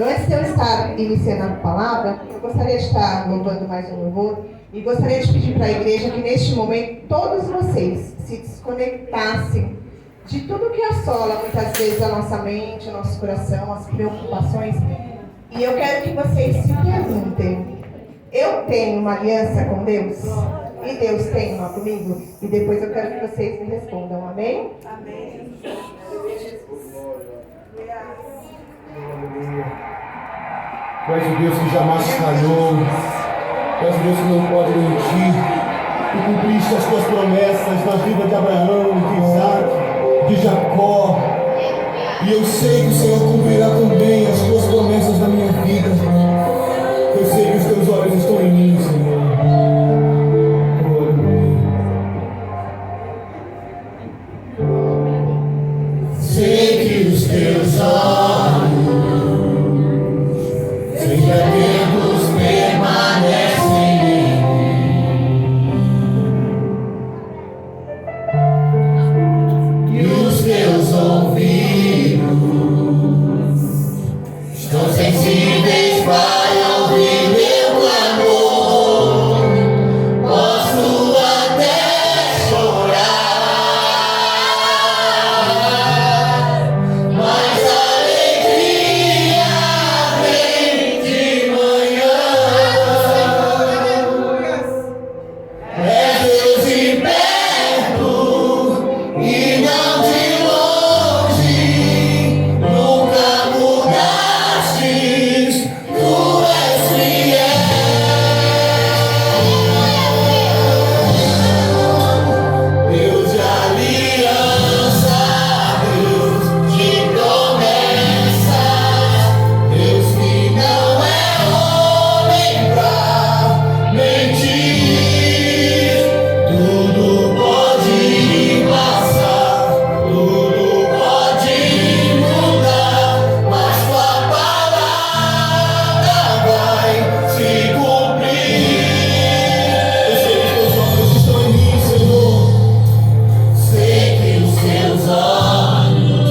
Antes de eu estar iniciando a palavra, eu gostaria de estar louvando mais um louvor e gostaria de pedir para a igreja que neste momento todos vocês se desconectassem de tudo que assola muitas vezes a nossa mente, o nosso coração, as preocupações. E eu quero que vocês se perguntem: eu tenho uma aliança com Deus? E Deus tem uma comigo? E depois eu quero que vocês me respondam, amém? Amém. Tu és o Deus que jamais falhou. Tu és o Deus que não pode mentir. Tu cumpriste as tuas promessas na vida de Abraão, de Isaac, de Jacó. E eu sei que o Senhor cumprirá também as tuas promessas na minha vida. Eu sei que os teus olhos estão em mim, Senhor. Sei que os teus olhos sempre atentos permanecem em mim, e os teus ouvidos estão sensíveis para ouvir meu clamor. Posso até chorar, mas a alegria vem de manhã. É Deus de perto e não de longe. Nunca mudastes, tu és fiel. Deus de aliança, Deus de promessas, Deus que não é homem pra mentir. Tudo pode passar, tudo pode mudar, mas tua palavra vai se cumprir. Eu sei que os teus olhos estão em mim, Senhor. Sei que os teus olhos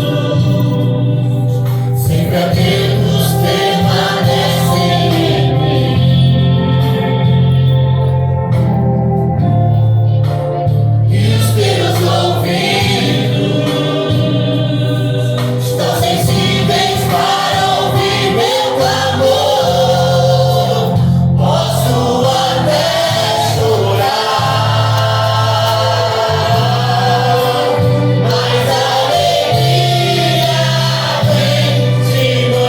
sempre atentos permanecem em mim, e os teus ouvidos estão sensíveis para ouvir meu clamor. Posso até chorar, mas a alegria vem de manhã.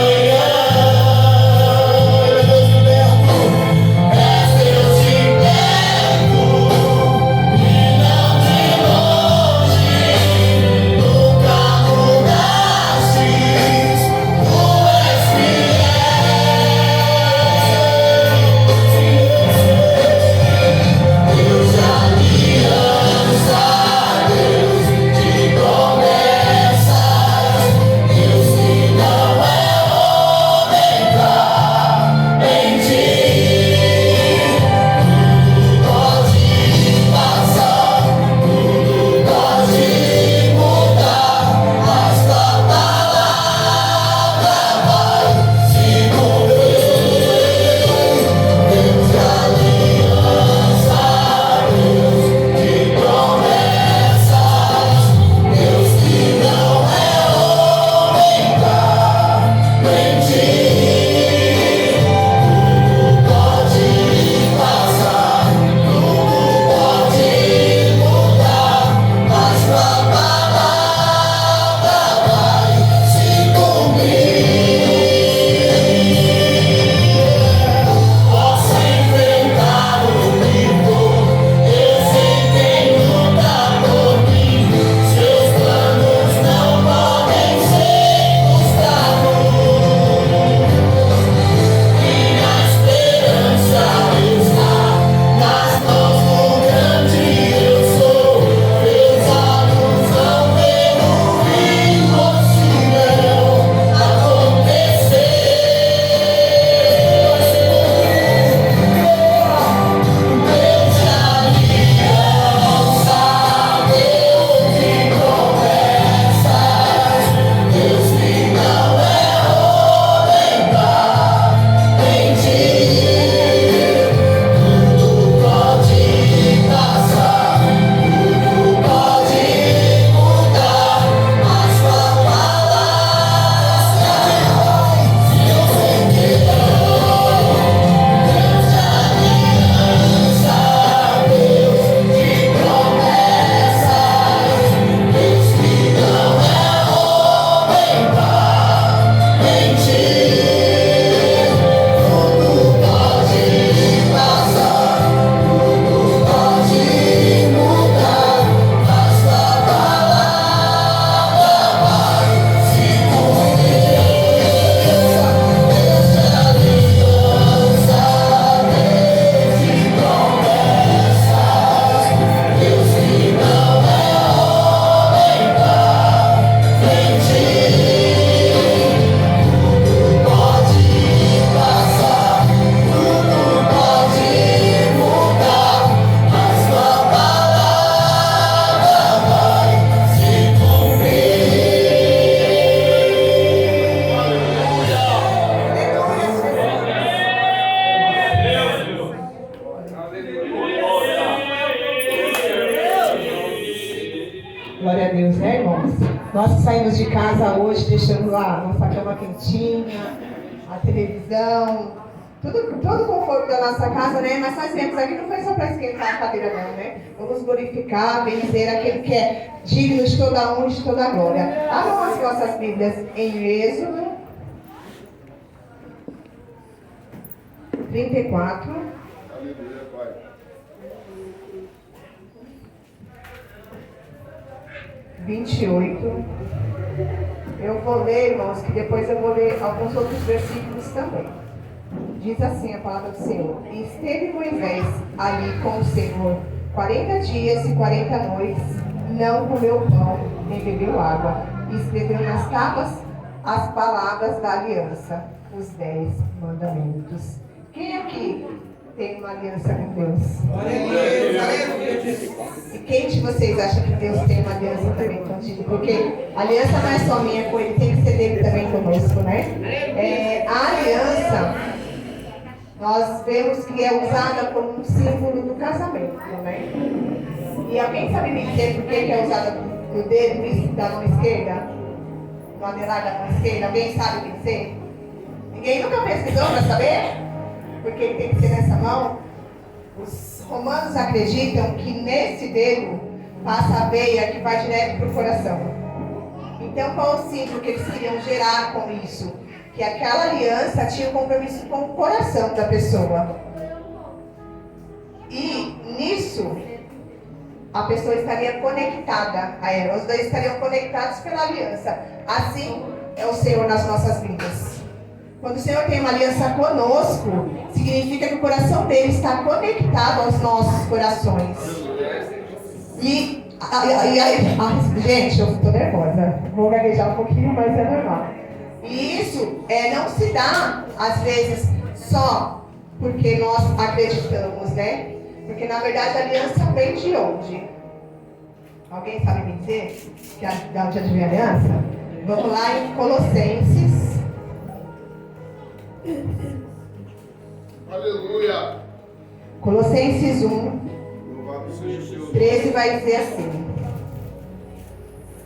saímos de casa hoje, deixando lá nossa cama quentinha, a televisão, todo o conforto da nossa casa, né? Mas nós viemos aqui não foi só para esquentar a cadeira não, né? Vamos glorificar, bendizer aquele que é digno de toda a honra e de toda a glória. Abram as nossas Bíblias em Êxodo 34. Aleluia, Pai. 28. Eu vou ler, irmãos, que depois eu vou ler alguns outros versículos também. Diz assim a palavra do Senhor: E esteve Moisés ali com o Senhor 40 dias e 40 noites, não comeu pão, nem bebeu água, e escreveu nas tábuas as palavras da aliança, os 10 mandamentos. Quem aqui tem uma aliança com Deus? E quem de vocês acha que Deus tem uma aliança também contigo? Porque a aliança não é só minha com Ele, tem que ser dele também conosco, né? A aliança, nós vemos que é usada como um símbolo do casamento, né? E alguém sabe me dizer por que é usada no dedo da mão esquerda? No anelar da mão esquerda? Alguém sabe me dizer? Ninguém nunca pesquisou para saber? Porque ele tem que ser nessa mão. Os romanos acreditam que nesse dedo passa a veia que vai direto para o coração. Então, qual o símbolo que eles queriam gerar com isso? Que aquela aliança tinha um compromisso com o coração da pessoa. E nisso, a pessoa estaria conectada a ela. Os dois estariam conectados pela aliança. Assim é o Senhor nas nossas vidas. Quando o Senhor tem uma aliança conosco, significa que o coração dele está conectado aos nossos corações. E gente, eu estou nervosa. Vou gaguejar um pouquinho, mas é normal. E isso não se dá, às vezes, só porque nós acreditamos, né? Porque, na verdade, a aliança vem de onde? Alguém sabe me dizer de onde vem a aliança? Vamos lá em Colossenses. Aleluia. Colossenses 1, Louvado seja o Senhor. 13 vai dizer assim: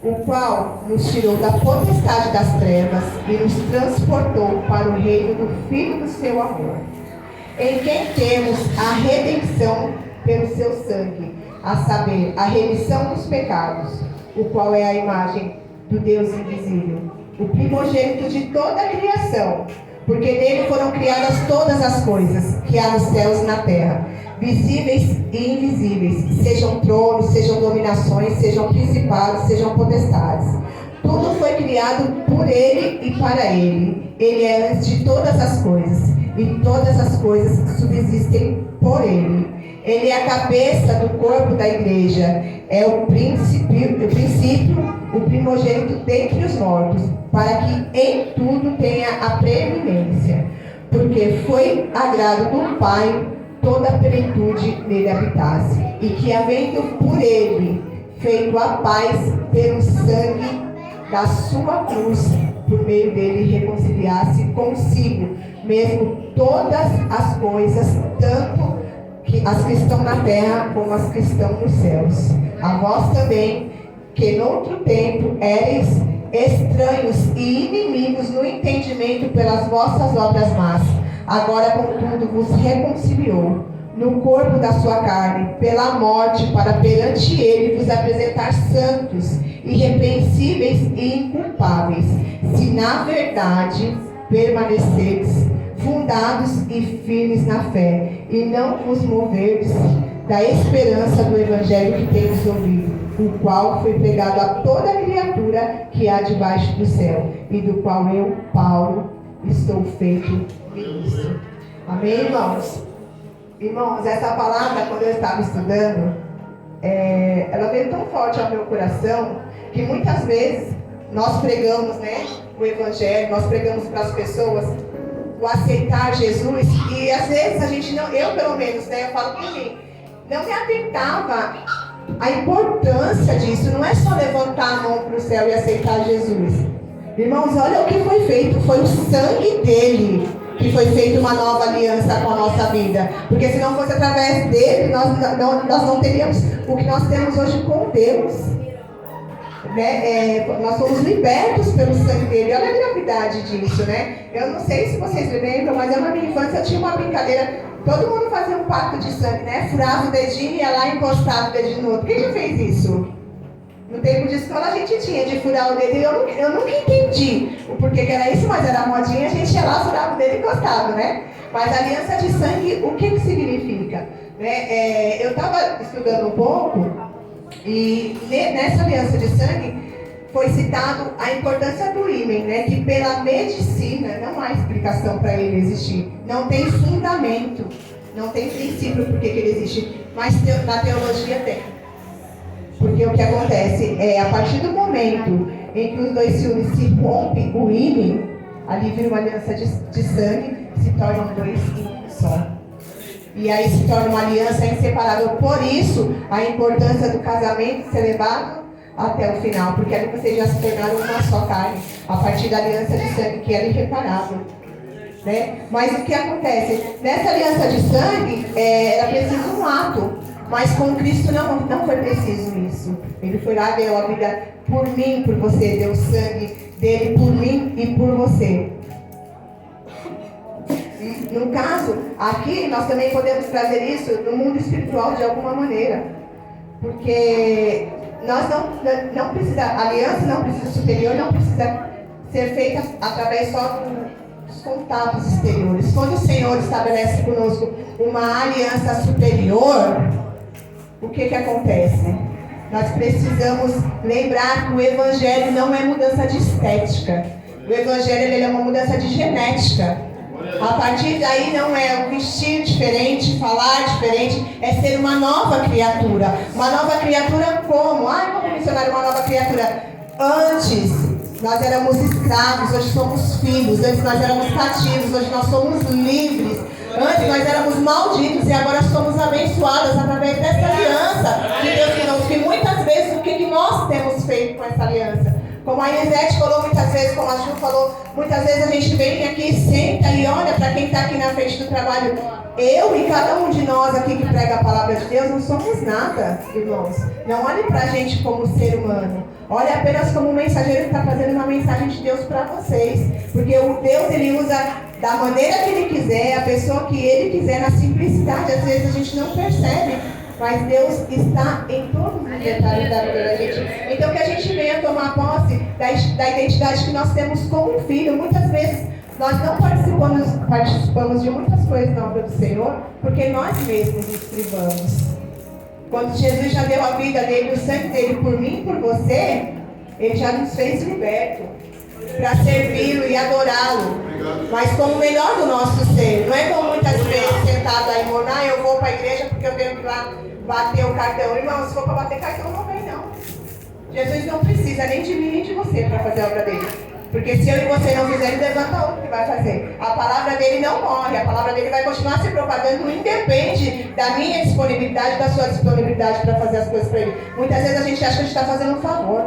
o qual nos tirou da potestade das trevas e nos transportou para o reino do Filho do seu amor, em quem temos a redenção pelo seu sangue, a saber, a remissão dos pecados, o qual é a imagem do Deus invisível, o primogênito de toda a criação, porque nele foram criadas todas as coisas que há nos céus e na terra, visíveis e invisíveis, sejam tronos, sejam dominações, sejam principados, sejam potestades. Tudo foi criado por ele e para ele. Ele é antes de todas as coisas, e todas as coisas subsistem por ele. Ele é a cabeça do corpo da igreja, é o princípio, o primogênito dentre os mortos, para que em tudo tenha a preeminência, porque foi agrado do Pai toda a plenitude nele habitasse, e que havendo por ele feito a paz pelo sangue da sua cruz, por meio dele reconciliasse consigo mesmo todas as coisas, tanto as que estão na terra como as que estão nos céus. A vós também, que noutro tempo éreis estranhos e inimigos no entendimento pelas vossas obras más, agora contudo vos reconciliou no corpo da sua carne pela morte, para perante ele vos apresentar santos, irrepreensíveis e inculpáveis, se na verdade permanecerdes fundados e firmes na fé, e não vos moverdes da esperança do evangelho que temos ouvido, o qual foi pregado a toda criatura que há debaixo do céu, e do qual eu, Paulo, estou feito ministro. Amém, irmãos? Irmãos, essa palavra, quando eu estava estudando, ela veio tão forte ao meu coração, que muitas vezes nós pregamos, né, o evangelho, nós pregamos para as pessoas o aceitar Jesus, e às vezes a gente não, eu pelo menos, né, eu falo por mim, não me atentava a importância disso. Não é só levantar a mão para o céu e aceitar Jesus. Irmãos, olha o que foi feito, foi o sangue dele que foi feita uma nova aliança com a nossa vida, porque se não fosse através dele, nós não teríamos o que nós temos hoje com Deus. né? Nós somos libertos pelo sangue dele. Olha a gravidade disso, né? Eu não sei se vocês me lembram, mas na minha infância eu tinha uma brincadeira. Todo mundo fazia um pacto de sangue, né? Furava o dedinho e ia lá e encostava o dedinho no outro. Quem já fez isso? No tempo de escola a gente tinha de furar o dedo. Eu nunca entendi o porquê que era isso, mas era modinha, a gente ia lá, furava o dedo e encostava, né? Mas a aliança de sangue, o que significa? Né? Eu estava estudando um pouco e nessa aliança de sangue foi citado a importância do ímen, né? Que pela medicina não há explicação para ele existir. Não tem fundamento, não tem princípio por que ele existe, mas na teologia tem. Porque o que acontece é, a partir do momento em que os dois se unem, se rompe o ímen, ali vira uma aliança de sangue, se tornam dois em um só. E aí se torna uma aliança inseparável. Por isso, a importância do casamento ser levado até o final, porque ali vocês já se tornaram uma só carne, a partir da aliança de sangue, que era irreparável. Né? Mas o que acontece? Nessa aliança de sangue, era preciso um ato. Mas com Cristo não foi preciso isso. Ele foi lá, deu a vida por mim, por você, deu o sangue dele por mim e por você. E, no caso, aqui nós também podemos trazer isso no mundo espiritual de alguma maneira. Porque nós não precisa, a aliança não precisa superior, não precisa ser feita através só dos contatos exteriores. Quando o Senhor estabelece conosco uma aliança superior, o que acontece? Nós precisamos lembrar que o Evangelho não é mudança de estética. O Evangelho ele é uma mudança de genética. A partir daí não é vestir diferente, falar diferente, é ser uma nova criatura. Uma nova criatura como? Como mencionar uma nova criatura? Antes nós éramos escravos, hoje somos filhos. Antes nós éramos cativos, hoje nós somos livres. Antes nós éramos malditos e agora somos abençoados através dessa aliança que Deus nos deu. Que muitas vezes, o que nós temos feito com essa aliança? Como a Elisete falou muitas vezes, como a Ju falou, muitas vezes a gente vem aqui, senta e olha para quem está aqui na frente do trabalho. Eu e cada um de nós aqui que prega a palavra de Deus não somos nada, irmãos. Não olhe para a gente como ser humano. Olhe apenas como um mensageiro que está trazendo uma mensagem de Deus para vocês. Porque o Deus, ele usa da maneira que ele quiser, a pessoa que ele quiser, na simplicidade. Às vezes a gente não percebe, mas Deus está em todos os detalhes da vida da gente. Então que a gente venha tomar posse da identidade que nós temos como filho. Muitas vezes nós não participamos de muitas coisas na obra do Senhor, porque nós mesmos nos privamos. Quando Jesus já deu a vida dele, o sangue dele por mim e por você, ele já nos fez liberto para servi-lo e adorá-lo, mas como o melhor do nosso ser. Não é como muitas vezes sentado aí, eu vou para a igreja porque eu tenho que ir lá bater o cartão. Irmão, se for para bater cartão, não vem não. Jesus não precisa nem de mim nem de você para fazer a obra dele. Porque se eu e você não fizerem, levanta outro que vai fazer. A palavra dele não morre, a palavra dele vai continuar se propagando, independe da minha disponibilidade, da sua disponibilidade para fazer as coisas para ele. Muitas vezes a gente acha que a gente está fazendo um favor.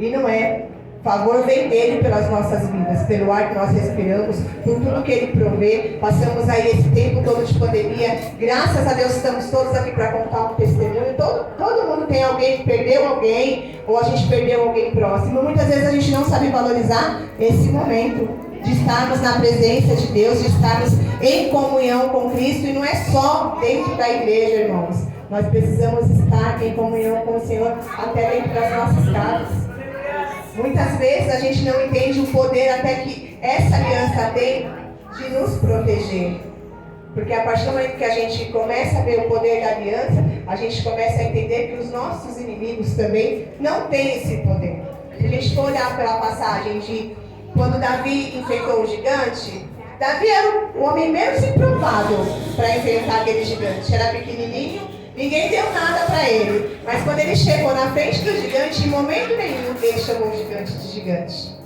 E não é. Favor vem dele pelas nossas vidas, pelo ar que nós respiramos, por tudo que ele provê. Passamos aí esse tempo todo de pandemia. Graças a Deus estamos todos aqui para contar um testemunho. Todo mundo tem alguém que perdeu alguém, ou a gente perdeu alguém próximo. Muitas vezes a gente não sabe valorizar esse momento de estarmos na presença de Deus, de estarmos em comunhão com Cristo. E não é só dentro da igreja, irmãos. Nós precisamos estar em comunhão com o Senhor até dentro das nossas casas. Muitas vezes a gente não entende o poder até que essa aliança tem de nos proteger. Porque a partir do momento que a gente começa a ver o poder da aliança, a gente começa a entender que os nossos inimigos também não têm esse poder. Se a gente for olhar pela passagem de quando Davi enfrentou o gigante, Davi era o homem menos improvável para enfrentar aquele gigante. Era pequenininho. Ninguém deu nada para ele, mas quando ele chegou na frente do gigante, em momento nenhum ele chamou o gigante de gigante.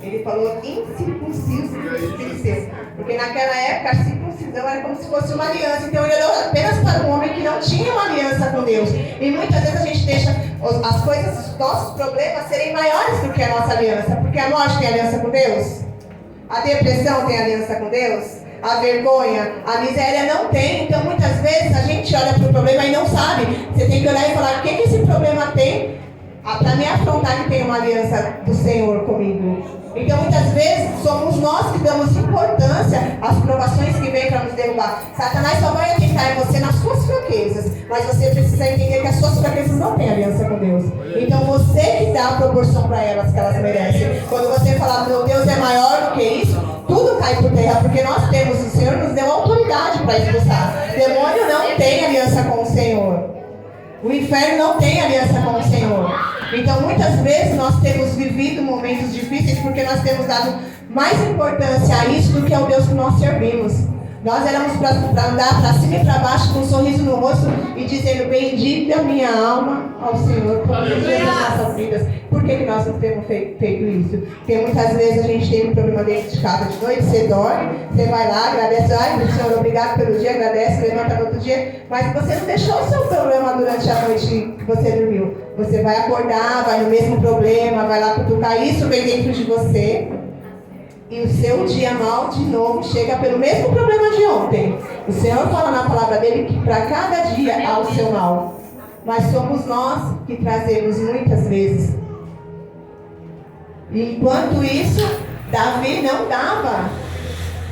Ele falou incircunciso filisteu, porque naquela época a circuncisão era como se fosse uma aliança. Então ele olhou apenas para um homem que não tinha uma aliança com Deus. E muitas vezes a gente deixa as coisas, os nossos problemas serem maiores do que a nossa aliança, porque a morte tem aliança com Deus, a depressão tem aliança com Deus, a vergonha, a miséria não tem. Então muitas vezes a gente olha para o problema e não sabe. Você tem que olhar e falar, o que esse problema tem para me afrontar que tem uma aliança do Senhor comigo. Então, muitas vezes, somos nós que damos importância às provações que vêm para nos derrubar. Satanás só vai atentar em você nas suas fraquezas, mas você precisa entender que as suas fraquezas não têm aliança com Deus. Então, você que dá a proporção para elas que elas merecem. Quando você fala, meu Deus é maior do que isso, tudo cai por terra, porque nós temos, o Senhor nos deu autoridade para expulsar. O demônio não tem aliança com o Senhor. O inferno não tem aliança com o Senhor. Então, muitas vezes, nós temos vivido momentos difíceis porque nós temos dado mais importância a isso do que ao Deus que nós servimos. Nós éramos para andar para cima e para baixo com um sorriso no rosto e dizendo, bendita minha alma ao Senhor por todos as nossas vidas. Por que nós não temos feito isso? Porque muitas vezes a gente tem um problema dentro de casa de noite, você dorme, você vai lá, agradece, ai, Senhor, obrigado pelo dia, agradece, levanta no outro dia, mas você não deixou o seu problema durante a noite que você dormiu. Você vai acordar, vai no mesmo problema, vai lá cutucar, isso vem dentro de você. E o seu dia mal, de novo, chega pelo mesmo problema de ontem. O Senhor fala na palavra dele que para cada dia há o seu mal. Mas somos nós que trazemos muitas vezes. E enquanto isso, Davi não dava.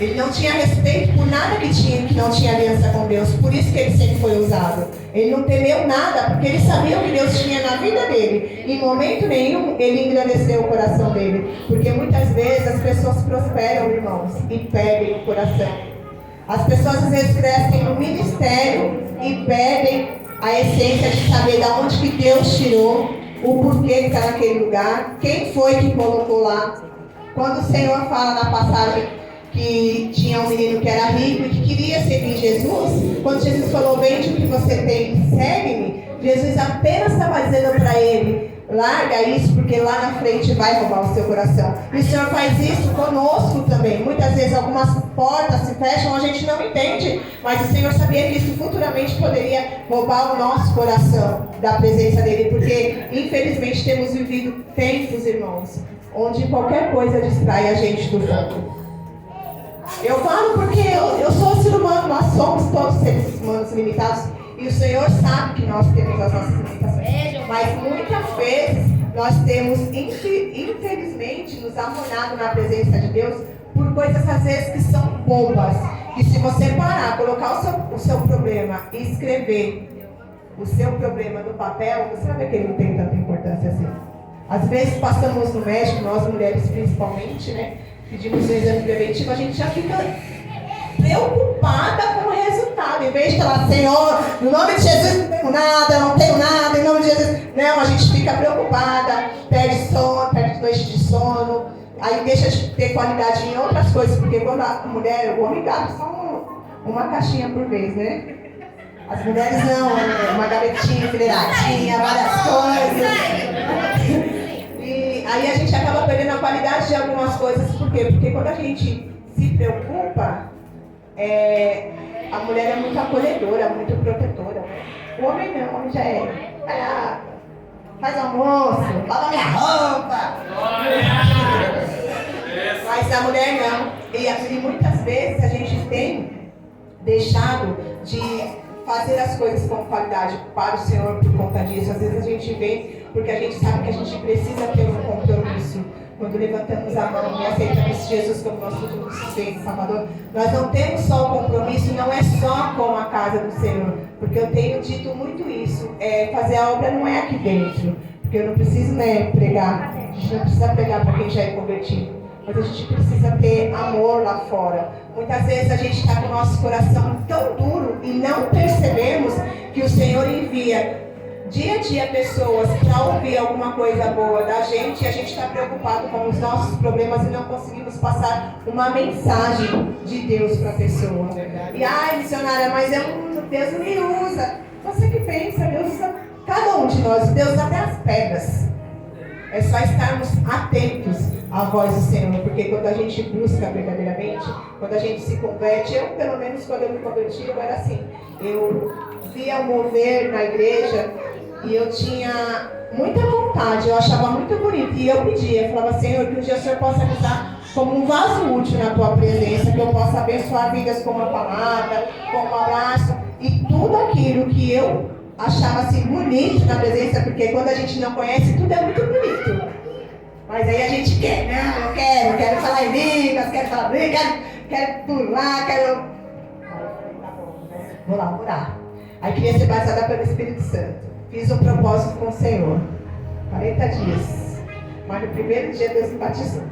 Ele não tinha respeito por nada que não tinha aliança com Deus. Por isso que ele sempre foi usado. Ele não temeu nada, porque ele sabia o que Deus tinha na vida dele. Em momento nenhum, ele engrandeceu o coração dele. Porque muitas vezes as pessoas prosperam, irmãos, e perdem o coração. As pessoas às vezes crescem no ministério e perdem a essência de saber de onde que Deus tirou, o porquê que está naquele lugar, quem foi que colocou lá. Quando o Senhor fala na passagem que tinha um menino que era rico e que queria seguir Jesus, quando Jesus falou, vende o que você tem, segue-me, Jesus apenas estava dizendo para ele, larga isso, porque lá na frente vai roubar o seu coração. E o Senhor faz isso conosco também. Muitas vezes algumas portas se fecham, a gente não entende, mas o Senhor sabia que isso futuramente poderia roubar o nosso coração da presença dele, porque infelizmente temos vivido tempos, irmãos, onde qualquer coisa distrai a gente do foco. Eu falo porque eu sou ser humano, nós somos todos seres humanos limitados e o Senhor sabe que nós temos as nossas limitações. Mas muitas vezes nós temos, infelizmente, nos amolado na presença de Deus por coisas às vezes que são bobas. E se você parar, colocar o seu problema e escrever o seu problema no papel, você vai ver que ele não tem tanta importância assim. Às vezes passamos no médico, nós mulheres principalmente, né? Pedimos um exame preventivo, a gente já fica preocupada com o resultado. Em vez de falar, Senhor, no nome de Jesus não tenho nada, em nome de Jesus. Não, a gente fica preocupada, perde sono, perde noite de sono, aí deixa de ter qualidade em outras coisas, porque quando a mulher, o homem gasta só uma caixinha por vez, né? As mulheres não, uma gavetinha enfileiradinha, várias coisas. Aí a gente acaba perdendo a qualidade de algumas coisas. Por quê? Porque quando a gente se preocupa, a mulher é muito acolhedora, muito protetora. O homem não, o homem já é. Vai lá, faz almoço, lava minha roupa. Mas a mulher não. E muitas vezes a gente tem deixado de fazer as coisas com qualidade para o Senhor por conta disso. Às vezes a gente vem porque a gente sabe que a gente precisa ter um compromisso. Quando levantamos a mão e aceitamos Jesus como nosso suficiente Salvador, nós não temos só o compromisso, não é só com a casa do Senhor, porque eu tenho dito muito isso, fazer a obra não é aqui dentro, porque eu não preciso pregar, a gente não precisa pregar para quem já é convertido, mas a gente precisa ter amor lá fora. Muitas vezes a gente está com o nosso coração tão duro e não percebemos que o Senhor envia dia a dia pessoas para ouvir alguma coisa boa da gente e a gente está preocupado com os nossos problemas e não conseguimos passar uma mensagem de Deus para a pessoa. E ai, missionária, mas Deus me usa. Você que pensa, Deus usa cada um de nós, Deus usa até as pedras. É só estarmos atentos à voz do Senhor, porque quando a gente busca verdadeiramente, quando a gente se converte, eu pelo menos quando eu me converti, eu era assim, eu via o mover na igreja e eu tinha muita vontade, eu achava muito bonito, e eu pedia, eu falava, Senhor, que um dia o Senhor possa me usar como um vaso útil na tua presença, que eu possa abençoar vidas com uma palavra, com um abraço, e tudo aquilo que eu achava assim bonito na presença, porque quando a gente não conhece, tudo é muito bonito. Mas aí a gente quer, não, eu quero falar em línguas, quero falar bem, quero pular, quero... Vou lá. Aí queria ser batizada pelo Espírito Santo. Fiz um propósito com o Senhor. 40 dias. Mas no primeiro dia Deus me batizou.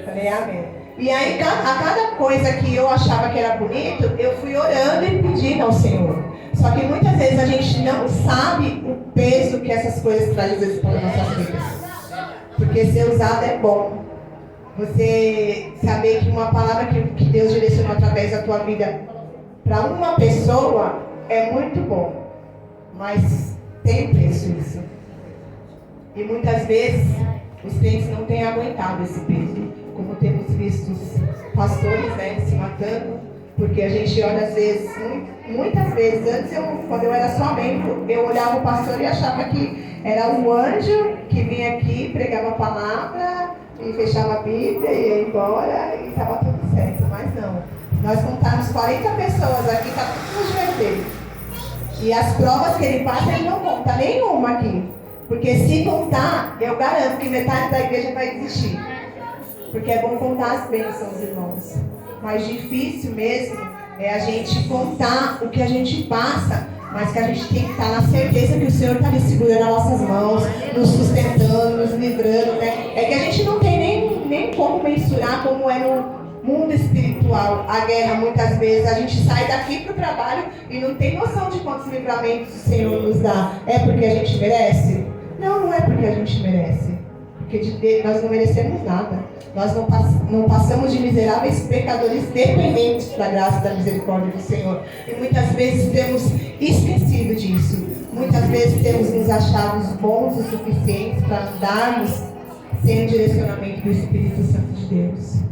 Falei, amém. E aí, a cada coisa que eu achava que era bonito, eu fui orando e pedindo ao Senhor. Só que muitas vezes a gente não sabe o peso que essas coisas trazem para as nossas vidas. Porque ser usado é bom. Você saber que uma palavra que Deus direcionou através da tua vida para uma pessoa é muito bom. Mas tem preço isso. E muitas vezes os crentes não têm aguentado esse peso. Como temos visto os pastores, né, se matando, porque a gente olha às vezes, muitas vezes, antes quando eu era só membro, eu olhava o pastor e achava que era um anjo que vinha aqui, pregava a palavra e fechava a Bíblia e ia embora e estava tudo certo, mas não. Nós contamos 40 pessoas aqui, está tudo no joelho dele. E as provas que ele passa, ele não conta nenhuma aqui. Porque se contar, eu garanto que metade da igreja vai desistir. Porque é bom contar as bênçãos, irmãos. Mas difícil mesmo é a gente contar o que a gente passa, mas que a gente tem que estar na certeza que o Senhor está ali segurando as nossas mãos, nos sustentando, nos livrando, né? É que a gente não tem nem como mensurar como é no mundo espiritual. A guerra, muitas vezes, a gente sai daqui para o trabalho e não tem noção de quantos livramentos o Senhor nos dá. É porque a gente merece? Não é porque a gente merece. Porque nós não merecemos nada. Nós não passamos de miseráveis pecadores dependentes da graça e da misericórdia do Senhor. E muitas vezes temos esquecido disso. Muitas vezes temos nos achados bons o suficiente para andarmos sem o direcionamento do Espírito Santo de Deus.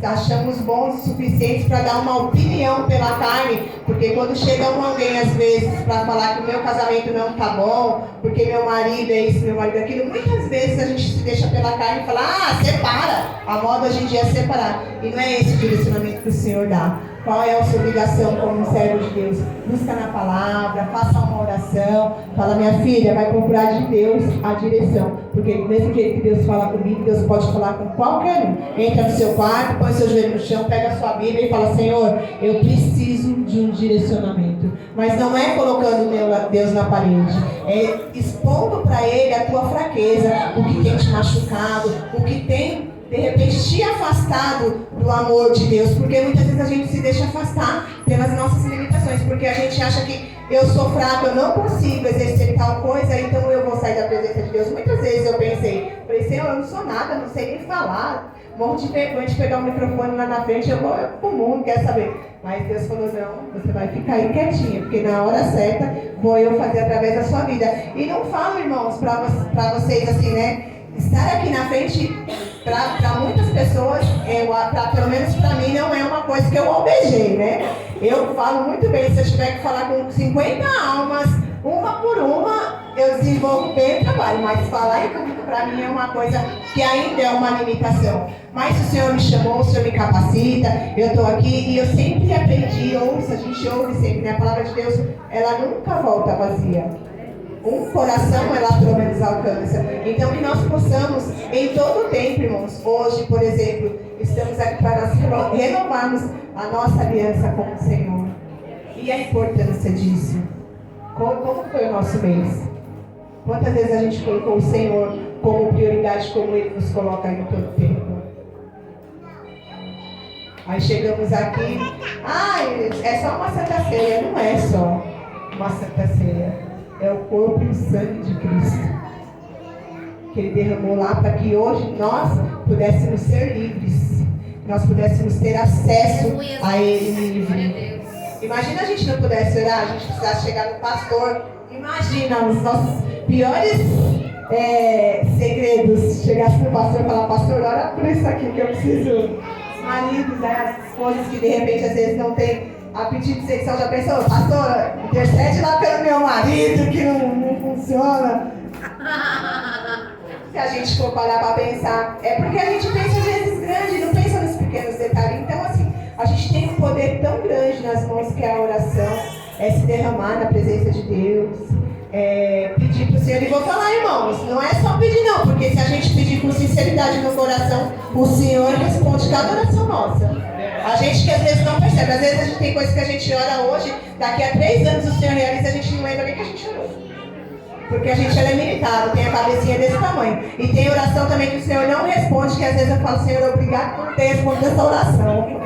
Achamos bons o suficiente para dar uma opinião pela carne, porque quando chega alguém às vezes para falar que o meu casamento não está bom, porque meu marido é isso, meu marido é aquilo, muitas vezes a gente se deixa pela carne e fala, separa. A moda hoje em dia é separar. E não é esse o direcionamento que o Senhor dá. Qual é a sua obrigação como servo de Deus? Busca na palavra, faça uma oração, fala, minha filha, vai procurar de Deus a direção, porque do mesmo jeito que Deus fala comigo, Deus pode falar com qualquer um. Entra no seu quarto, põe seu joelho no chão, pega a sua Bíblia e fala, Senhor, eu preciso de um direcionamento. Mas não é colocando Deus na parede, é expondo para Ele a tua fraqueza, o que tem te machucado, o que tem de repente te afastado do amor de Deus, porque muitas vezes a gente se deixa afastar pelas nossas limitações, porque a gente acha que eu sou fraco, eu não consigo exercer tal coisa, então eu vou sair da presença de Deus. Muitas vezes eu falei, Senhor, eu não sou nada, não sei nem falar, morro de vergonha de pegar o microfone lá na frente, eu vou pro mundo, quer saber? Mas Deus falou, não, você vai ficar aí quietinha, porque na hora certa vou eu fazer através da sua vida. E não falo, irmãos, para vocês assim, né? Estar aqui na frente, para muitas pessoas, pelo menos para mim, não é uma coisa que eu almejei, né? Eu falo muito bem, se eu tiver que falar com 50 almas, uma por uma, eu desenvolvo bem o trabalho, mas falar em público para mim é uma coisa que ainda é uma limitação. Mas o Senhor me chamou, o Senhor me capacita, eu estou aqui e eu sempre aprendi, a gente ouve sempre, né? A palavra de Deus, ela nunca volta vazia. Um coração ela pelo menos alcança. Então que nós possamos em todo o tempo, irmãos, hoje, por exemplo, estamos aqui para renovarmos a nossa aliança com o Senhor. E a importância disso. Como foi o nosso mês? Quantas vezes a gente colocou o Senhor como prioridade, como Ele nos coloca aí em todo o tempo? Aí chegamos aqui, é só uma Santa Ceia. Não é só uma Santa Ceia. É o corpo e o sangue de Cristo que Ele derramou lá para que hoje nós pudéssemos ser livres, nós pudéssemos ter acesso a Ele livre. Imagina a gente não pudesse orar, a gente precisasse chegar no pastor. Imagina os nossos piores segredos. Chegasse no pastor e falar, pastor, ora por isso aqui que eu preciso. Os maridos, né, as esposas que de repente às vezes não tem apetite sexual, já pensou, pastor, intercede lá pelo meu marido que não funciona. Se a gente for parar para pensar, é porque a gente pensa às vezes grande, não pensa nos pequenos detalhes. Então assim, a gente tem um poder tão grande nas mãos que é a oração. é se derramar na presença de Deus, pedir para o Senhor. E vou falar, irmãos, não é só pedir não, porque se a gente pedir com sinceridade no coração, o Senhor responde cada oração nossa. A gente que às vezes não percebe, às vezes a gente tem coisas que a gente ora hoje, daqui a 3 anos o Senhor realiza, a gente não lembra nem que a gente orou. Porque a gente é limitado, tem a cabecinha desse tamanho. E tem oração também que o Senhor não responde, que às vezes eu falo, Senhor, obrigado por ter respondido essa oração.